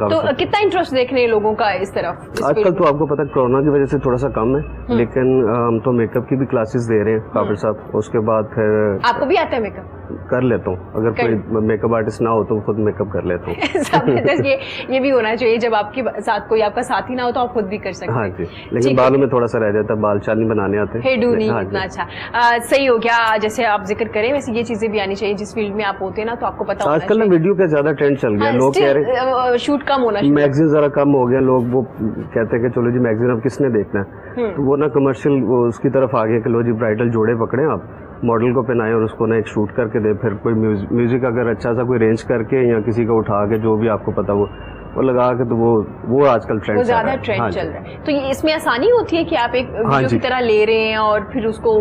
تو کتنا انٹرسٹ دیکھ رہے ہیں لوگوں کا اس طرف آج کل؟ تو آپ کو پتا کورونا کی وجہ سے تھوڑا سا کم ہے, لیکن ہم تو میک اپ کی بھی کلاسز دے رہے ہیں کابر صاحب. اس کے بعد پھر آپ کو بھی آتا ہے میک اپ؟ کر لیتا ہوں, اگر کوئی میک اپ آرٹسٹ نہ ہو تو خود میک اپ کر لیتا ہوں. یہ بھی ہونا چاہیے, جب آپ کے ساتھ کوئی آپ کا ساتھی نہ ہو تو آپ خود بھی کر سکتے ہیں. ہاں جی, لیکن بالوں میں تھوڑا سا رہ جاتا ہے, بال چالنی بنانے آتے ہیں. ہیئر ڈو نہیں اتنا اچھا. صحیح ہو گیا, جیسے آپ ذکر کریں ویسے یہ چیزیں بھی آنی چاہیے. جس فیلڈ میں آپ ہوتے ہیں نا, تو آپ کو پتا آج کل نا ویڈیو کا زیادہ ٹرینڈ چل گیا, لوگ کہہ رہے ہیں شوٹ کم ہونا, میگزین ذرا کم ہو گیا. لوگ وہ کہتے ہیں کہ چلو جی میگزین اب کس نے دیکھنا ہے, تو وہ نا کمرشل اس کی طرف آ گیا کہ لو جی برائڈل جوڑے پکڑے آپ, ماڈل کو پہنائے اور اس کو نا ایک شوٹ کر کے دے. پھر کوئی میوزک اگر اچھا سا کوئی رینج کر کے یا کسی کو اٹھا کے جو بھی آپ کو پتا وہ لگا کے, تو وہ آج کل ٹرینڈ زیادہ ٹرینڈ چل رہا ہے. تو اس میں آسانی ہوتی ہے کہ آپ ایک ویڈیو کی طرح لے رہے ہیں اور پھر اس کو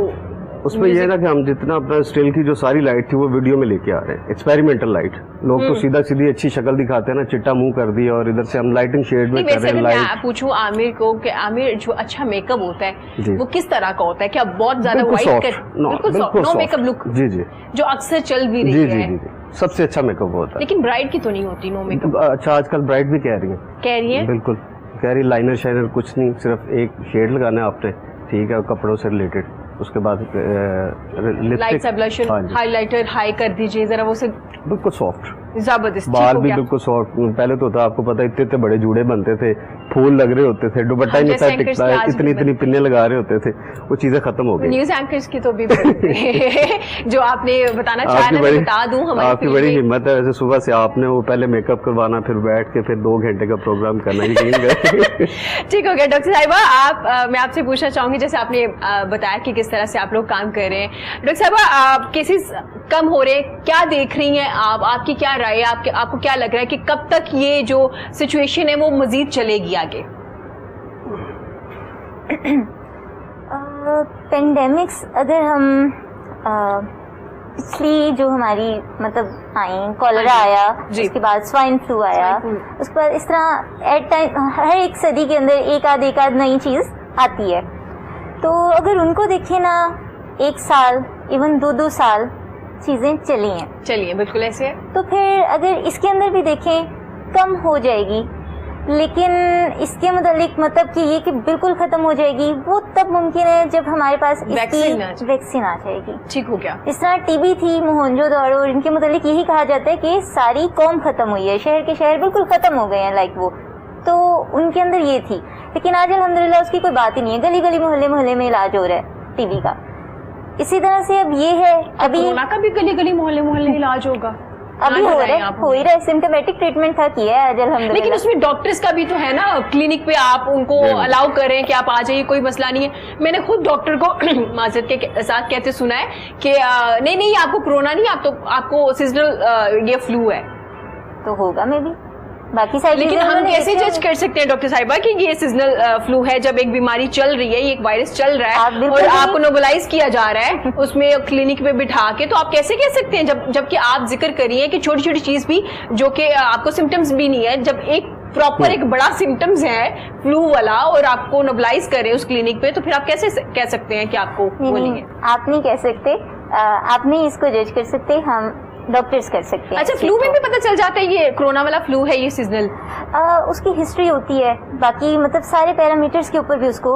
اس میں یہ نا کہ ہم جتنا اپنا اسٹل کی جو ساری لائٹ تھی وہ ویڈیو میں لے کے آ رہے ہیں, ایکسپیریمنٹل لائٹ. لوگ تو سیدھا سیدھی اچھی شکل دکھاتے ہیں نا, چٹا منہ کر دیا, اور ادھر سے ہم لائٹنگ شیڈ میں کر رہے ہیں. میں پوچھوں عامر کو کہ عامر جو اچھا میک اپ ہوتا ہے وہ کس طرح کا ہوتا ہے؟ کیا بہت زیادہ وائٹ نو میک اپ لک جو اکثر چل بھی رہی ہے, سب سے اچھا میک اپ ہوتا ہے. لیکن برائڈ کی تو نہیں ہوتی نو میک اپ. اچھا, آج کل برائڈ بھی کہہ رہی ہیں بالکل کہہ رہی, لائنر شائنر کچھ نہیں, صرف ایک شیڈ لگانا ہے آپ نے, ٹھیک ہے, کپڑوں سے ریلیٹڈ. اس کے بعد لائٹ سا بلشر, ہائی لائٹر ہائی کر دیجیے ذرا, وہ سے بالکل سافٹ, زبردست. بال بھی بالکل سافٹ. پہلے تو تھا آپ کو پتا اتنے اتنے بڑے جوڑے بنتے تھے, پھول لگ رہے ہوتے تھے, دوپٹہ نہیں تھا ٹکتا, اتنی پنے لگا رہے ہوتے تھے, وہ چیزیں ختم ہو گئی. نیوز اینکرز کی تو بھی جو آپ نے بتانا چاہا نا, میں بتا دوں. آپ کی بڑی ہمت ہے ویسے, صبح سے آپ نے وہ پہلے میک اپ کروانا, پھر بیٹھ کے پھر 2 گھنٹے کا پروگرام کرنا. ٹھیک ہو گیا ڈاکٹر صاحبہ, میں آپ سے پوچھنا چاہوں گی, جیسے آپ نے بتایا کہ کس طرح سے آپ لوگ کام کر رہے ہیں. ڈاکٹر صاحبہ, کیسز کم ہو رہے, کیا دیکھ رہی ہیں آپ کی کیا رائے ہے, آپ کو کیا لگ رہا ہے کہ کب تک یہ جو سچویشن ہے وہ مزید چلے گی آگے؟ پینڈیمکس اگر ہم پچھلی جو ہماری مطلب آئیں, کالرا آیا, اس کے بعد سوائن فلو آیا, اس کے بعد اس طرح ایٹ ٹائم ہر ایک صدی کے اندر ایک آدھ نئی چیز آتی ہے. تو اگر ان کو دیکھیں نا, 1 سال ایون 2 سال چیزیں چلی ہیں بالکل ایسے. تو پھر اگر اس کے اندر بھی دیکھیں کم ہو جائے گی, لیکن اس کے متعلق مطلب کہ یہ کہ بالکل ختم ہو جائے گی وہ تب ممکن ہے جب ہمارے پاس ویکسین آ جائے گی. ٹھیک ہو گیا. اس طرح ٹی بی تھی, موہنجو داڑو, ان کے متعلق یہی کہا جاتا ہے کہ ساری قوم ختم ہوئی ہے, شہر کے شہر بالکل ختم ہو گئے ہیں, لائک وہ تو ان کے اندر یہ تھی. لیکن آج الحمدللہ اس کی کوئی بات ہی نہیں ہے, گلی گلی محلے محلے میں علاج ہو رہا ہے ٹی بی کا. اسی طرح سے اب یہ ہے, ابھی کورونا کا بھی گلی گلی محلے محلے علاج ہوگا, ابھی ہو ہی رہا ہے, سمٹومیٹک ٹریٹمنٹ تھا کیا ہے آج الحمدللہ. لیکن اس میں ڈاکٹرز کا بھی تو ہے نا, کلینک پہ آپ ان کو الاؤ کریں کہ آپ آ جائیے, کوئی مسئلہ نہیں ہے. میں نے خود ڈاکٹر کو معذرت کے ساتھ کہتے سنا ہے کہ نہیں آپ کو کورونا نہیں, آپ کو سیزنل یہ فلو ہے. تو ہوگا میں بھی باقی ساری, لیکن ہم کیسے جج کر سکتے ہیں ڈاکٹر صاحبہ کہ یہ سیزنل فلو ہے جب ایک بیماری چل رہی ہے, یہ ایک وائرس چل رہا ہے اور آپ کو نوبلائز کیا جا رہا ہے اس میں کلینک پہ بٹھا کے, تو آپ کیسے کہہ سکتے ہیں جبکہ آپ ذکر کریے کہ چھوٹی چھوٹی چیز بھی جو کہ آپ کو سمٹمز بھی نہیں ہے, جب ایک پراپر ایک بڑا سمٹمز ہے فلو والا اور آپ کو نوبلائز کرے اس کلینک پہ, تو پھر آپ کیسے کہہ سکتے ہیں کہ آپ کو بولیں گے؟ آپ نہیں کہہ سکتے, آپ نہیں اس کو جج کر سکتے, ہم ڈاکٹرز کر سکتے ہیں. اچھا, فلو میں بھی پتہ چل جاتا ہے یہ کورونا والا فلو ہے, یہ سیزنل اس کی ہسٹری ہوتی ہے, باقی مطلب سارے پیرامیٹرز کے اوپر بھی اس کو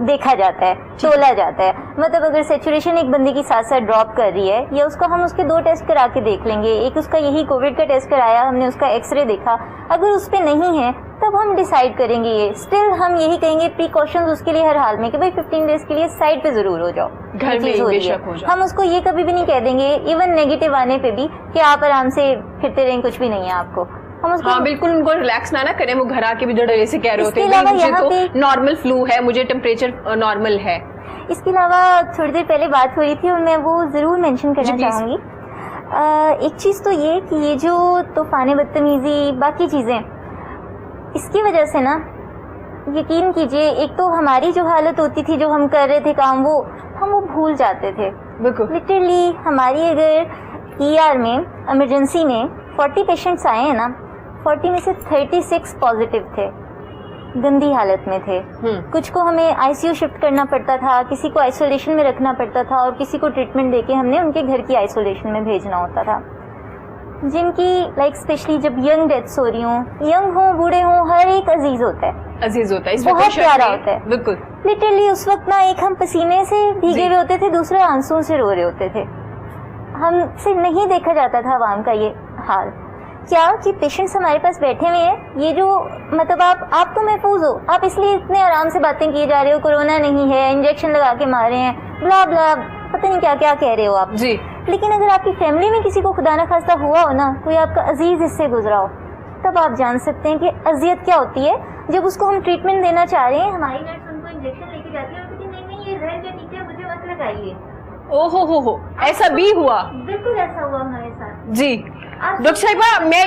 دیکھا جاتا ہے, تولا جاتا ہے. مطلب اگر سیچوریشن ایک بندے کی ساتھ ساتھ ڈراپ کر رہی ہے, یا اس کو ہم اس کے 2 ٹیسٹ کرا کے دیکھ لیں گے, ایک اس کا یہی کووڈ کا ٹیسٹ کرایا ہم نے, اس کا ایکس رے دیکھا, اگر اس پہ نہیں ہے تب ہم ڈیسائیڈ کریں گے. یہ اسٹل ہم یہی کہیں گے پریکاشنز اس کے لیے ہر حال میں کہ بھائی 15 ڈیز کے لیے سائڈ پہ ضرور ہو جاؤ, گھر میں بے شک ہو جاؤ. ہم اس کو یہ کبھی بھی نہیں کہہ دیں گے ایون نیگیٹو آنے پہ بھی کہ آپ آرام سے پھرتے رہیں, کچھ بھی نہیں ہے آپ کو. ہم اس کو بالکل ان کو ریلیکس نہ کریں, وہ گھر آ کے بھی ڈرے سے کہہ رہے ہوتے ہیں مجھے تو نارمل فلو ہے, مجھے ٹیمپریچر نارمل ہے. اس کے علاوہ تھوڑی دیر پہلے بات ہو رہی تھی اور میں وہ ضرور مینشن کرنا چاہوں گی. ایک چیز تو یہ کہ یہ جو طوفان بدتمیزی باقی چیزیں, اس کی وجہ سے نا یقین کیجئے, ایک تو ہماری جو حالت ہوتی تھی, جو ہم کر رہے تھے کام, وہ ہم بھول جاتے تھے. بالکل لٹرلی ہماری اگر ER میں ایمرجنسی میں 40 پیشنٹس آئے ہیں نا, 40 میں سے 36 پازیٹیو تھے, گندی حالت میں تھے. کچھ کو ہمیں ICU شفٹ کرنا پڑتا تھا, کسی کو آئسولیشن میں رکھنا پڑتا تھا, اور کسی کو ٹریٹمنٹ دے کے ہم نے ان کے گھر کی آئسولیشن میں بھیجنا ہوتا تھا. جن کی لائک اسپیشلی جب ینگ ڈیتھس ہو رہی ہوں, ینگ ہوں بوڑھے ہوں, ہر ایک عزیز ہوتا ہے, بہت پیارا ہوتا ہے. بالکل لٹرلی اس وقت نا ایک ہم پسینے سے بھیگے ہوئے ہوتے تھے, دوسرے آنسوں سے رو رہے ہوتے تھے. ہم سے نہیں دیکھا جاتا تھا عوام کا یہ حال. کیا کہ پیشنٹس ہمارے پاس بیٹھے ہوئے ہیں, یہ جو مطلب آپ تو محفوظ ہو, آپ اس لیے اتنے آرام سے باتیں کیے جا رہے ہو, کورونا نہیں ہے, انجیکشن لگا کے مارے ہیں, بلا بلا پتہ نہیں کیا کیا کہہ رہے ہو آپ جی. لیکن اگر آپ کی فیملی میں کسی کو خدا نہ خواستہ ہوا ہو نا, کوئی آپ کا عزیز اس سے گزرا ہو, تب آپ جان سکتے ہیں کہ اذیت کیا ہوتی ہے. جب اس کو ہم ٹریٹمنٹ دینا چاہ رہے ہیں, ہماری نرس ان کو انجیکشن لے کے جاتی ہے اور کہتی ہے نہیں یہ زہر کا ٹیکا مجھے مت لگائیے. ہو ایسا بھی ہوا, بالکل ایسا ہوا ہمارے ساتھ. جی ڈاکٹر صاحبہ, میں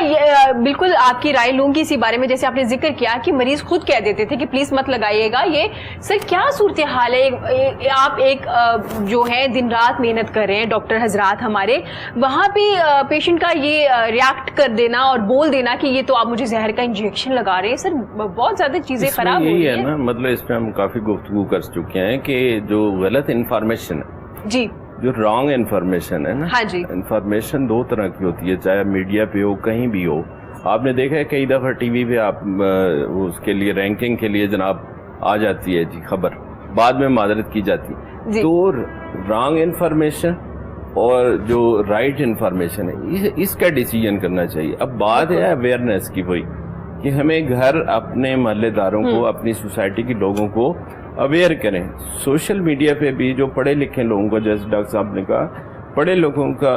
بالکل آپ کی رائے لوں گی اسی بارے میں. جیسے آپ نے ذکر کیا کہ مریض خود کہہ دیتے تھے کہ پلیز مت لگائیے گا, یہ سر کیا صورتحال ہے؟ آپ ایک جو ہے دن رات محنت کر رہے ہیں ڈاکٹر حضرات ہمارے, وہاں پہ پیشنٹ کا یہ ریاکٹ کر دینا اور بول دینا کہ یہ تو آپ مجھے زہر کا انجیکشن لگا رہے ہیں. سر بہت زیادہ چیزیں خراب ہو رہی ہیں نا. مطلب اس پہ ہم کافی گفتگو کر چکے ہیں کہ جو غلط انفارمیشن ہے, جی جو رانگ انفارمیشن ہے نا, ہاں جی, انفارمیشن 2 طرح کی ہوتی ہے, چاہے میڈیا پہ ہو کہیں بھی ہو. آپ نے دیکھا ہے کئی دفعہ ٹی وی پہ آپ اس کے لیے رینکنگ کے لیے جناب آ جاتی ہے جی خبر, بعد میں معذرت کی جاتی ہے. تو رانگ انفارمیشن اور جو رائٹ انفارمیشن ہے, اس کا ڈیسیجن کرنا چاہیے. اب بات ہے اویئرنیس کی, وہی کہ ہمیں گھر اپنے محلے داروں کو, اپنی سوسائٹی کے لوگوں کو اویئر کریں. سوشل میڈیا پہ بھی جو پڑھے لکھے لوگوں کو, جیسے ڈاکٹر صاحب نے کہا, پڑھے لوگوں کا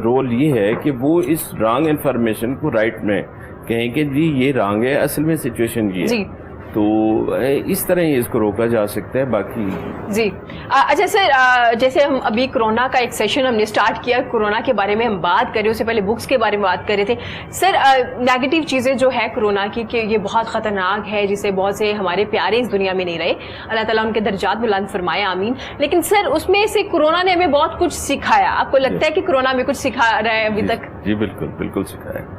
رول یہ ہے کہ وہ اس رانگ انفارمیشن کو رائٹ میں کہیں کہ جی یہ رانگ ہے, اصل میں سچویشن یہ ہے. تو اس طرح ہی اس کو روکا جا سکتا ہے. باقی جی اچھا سر, جیسے ہم ابھی کورونا کا ایک سیشن ہم نے سٹارٹ کیا, کورونا کے بارے میں ہم بات کر رہے, اس سے پہلے بکس کے بارے میں بات کر رہے تھے. سر نیگیٹو چیزیں جو ہے کورونا کی کہ یہ بہت خطرناک ہے, جسے بہت سے ہمارے پیارے اس دنیا میں نہیں رہے, اللہ تعالیٰ ان کے درجات بلند فرمائے, آمین. لیکن سر اس میں سے کورونا نے ہمیں بہت کچھ سکھایا. آپ کو لگتا ہے کہ کورونا میں کچھ سکھا رہا ہے ابھی تک؟ جی بالکل سکھایا.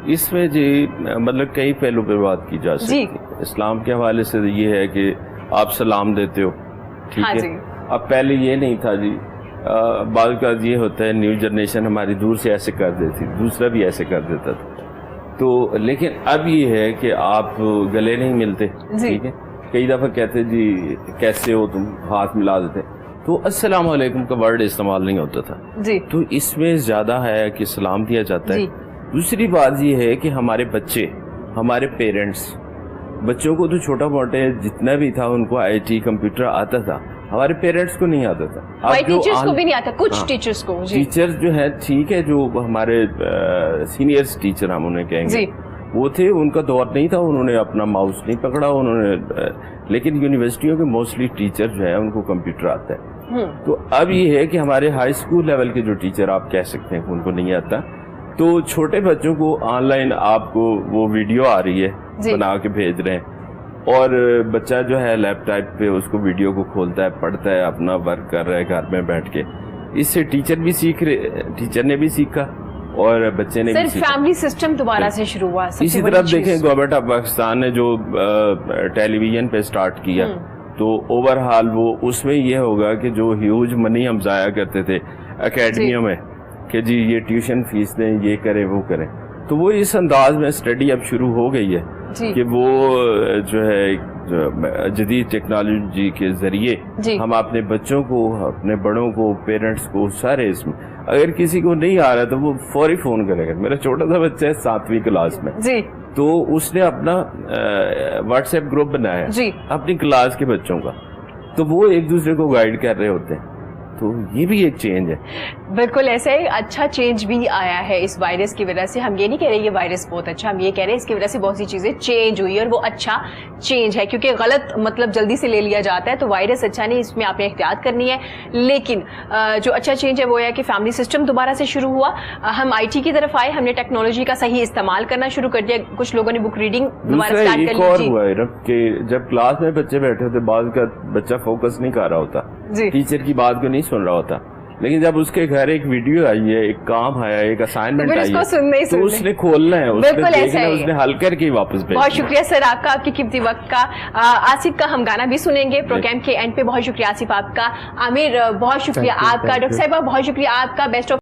اس میں جی مطلب کئی پہلو پہ بات کی جا سکتی ہے. اسلام کے حوالے سے یہ ہے کہ آپ سلام دیتے ہو, ٹھیک ہے. اب پہلے یہ نہیں تھا جی, بعض کا یہ ہوتا ہے نیو جنریشن ہماری دور سے ایسے کر دیتی, دوسرا بھی ایسے کر دیتا تھا. تو لیکن اب یہ ہے کہ آپ گلے نہیں ملتے, ٹھیک ہے. کئی دفعہ کہتے جی کیسے ہو تم, ہاتھ ملا دیتے, تو السلام علیکم کا ورڈ استعمال نہیں ہوتا تھا. تو اس میں زیادہ ہے کہ سلام دیا جاتا ہے. دوسری بات یہ ہے کہ ہمارے بچے ہمارے پیرنٹس، بچوں کو تو چھوٹا موٹے جتنا بھی تھا ان کو IT کمپیوٹر آتا تھا، ہمارے پیرنٹس کو نہیں آتا تھا. ہمارے ٹیچرز کو بھی نہیں آتا، کچھ ٹیچرز کو. ٹیچرز جو ہے ٹھیک ہے، جو ہمارے سینئرز ٹیچر ہم انہیں کہیں گے وہ تھے، ان کا دور نہیں تھا، انہوں نے اپنا ماؤس نہیں پکڑا انہوں نے. لیکن یونیورسٹیوں کے موسٹلی ٹیچر جو ہے ان کو کمپیوٹر آتا ہے. تو اب یہ ہے کہ ہمارے ہائی اسکول لیول کے جو ٹیچر آپ کہہ سکتے ہیں کہ ان کو نہیں آتا، تو چھوٹے بچوں کو آن لائن آپ کو وہ ویڈیو آ رہی ہے بنا کے بھیج رہے ہیں، اور بچہ جو ہے لیپ ٹاپ پہ اس کو ویڈیو کو کھولتا ہے، پڑھتا ہے، اپنا ورک کر رہا ہے گھر میں بیٹھ کے. اس سے ٹیچر بھی سیکھ رہے، ٹیچر نے بھی سیکھا اور بچے نے بھی سیکھا. فیملی سسٹم دوبارہ سے شروع ہوا. اسی طرح دیکھیں گورنمنٹ آف پاکستان نے جو ٹیلی ویژن پہ سٹارٹ کیا، تو اوور ہال وہ اس میں یہ ہوگا کہ جو ہیوج منی ہم ضائع کرتے تھے اکیڈمیوں میں کہ جی یہ ٹیوشن فیس دیں، یہ کریں وہ کریں، تو وہ اس انداز میں اسٹڈی اب شروع ہو گئی ہے کہ وہ جو ہے جدید ٹیکنالوجی کے ذریعے ہم اپنے بچوں کو، اپنے بڑوں کو، پیرنٹس کو، سارے اس میں اگر کسی کو نہیں آ رہا تو وہ فوری فون کرے گا. میرا چھوٹا سا بچہ ہے 7ویں کلاس میں، تو اس نے اپنا واٹس ایپ گروپ بنایا اپنی کلاس کے بچوں کا، تو وہ ایک دوسرے کو گائیڈ کر رہے ہوتے ہیں. تو یہ بھی ایک چینج ہے. بالکل ایسا ہی اچھا چینج بھی آیا ہے اس وائرس کی وجہ سے. ہم یہ نہیں کہہ رہے یہ وائرس بہت اچھا، ہم یہ کہہ رہے ہیں اس کی وجہ سے بہت سی چیزیں چینج ہوئی، اور وہ اچھا چینج ہے، کیونکہ غلط مطلب جلدی سے لے لیا جاتا ہے. تو وائرس اچھا نہیں، اس میں آپ نے احتیاط کرنی ہے. لیکن جو اچھا چینج ہے وہ ہے کہ فیملی سسٹم دوبارہ سے شروع ہوا، ہم IT کی طرف آئے، ہم نے ٹیکنالوجی کا صحیح استعمال کرنا شروع کر دیا. کچھ لوگوں نے بک ریڈنگ دوبارہ اسٹارٹ کر لی. ہوا ہے کہ جب کلاس میں بچے بیٹھے ہوتے، بعض کا بچہ فوکس نہیں کر رہا ہوتا، ٹیچر کی بات کو نہیں سن رہا ہوتا، لیکن جب اس کے گھر ایک ویڈیو آئی ہے، ایک کام آیا، ایک اسائنمنٹ آئی ہے، تو اس نے کھولنا ہے، اس نے دیکھنا ہے، اس نے حل کر کے واپس بھیجنا. بہت شکریہ سر آپ کا، آپ کی قیمتی وقت کا. آصف کا ہم گانا بھی سنیں گے پروگرام کے اینڈ پہ. بہت شکریہ آصف آپ کا. عامر بہت شکریہ آپ کا. ڈاکٹر صاحبہ بہت شکریہ آپ کا. Best of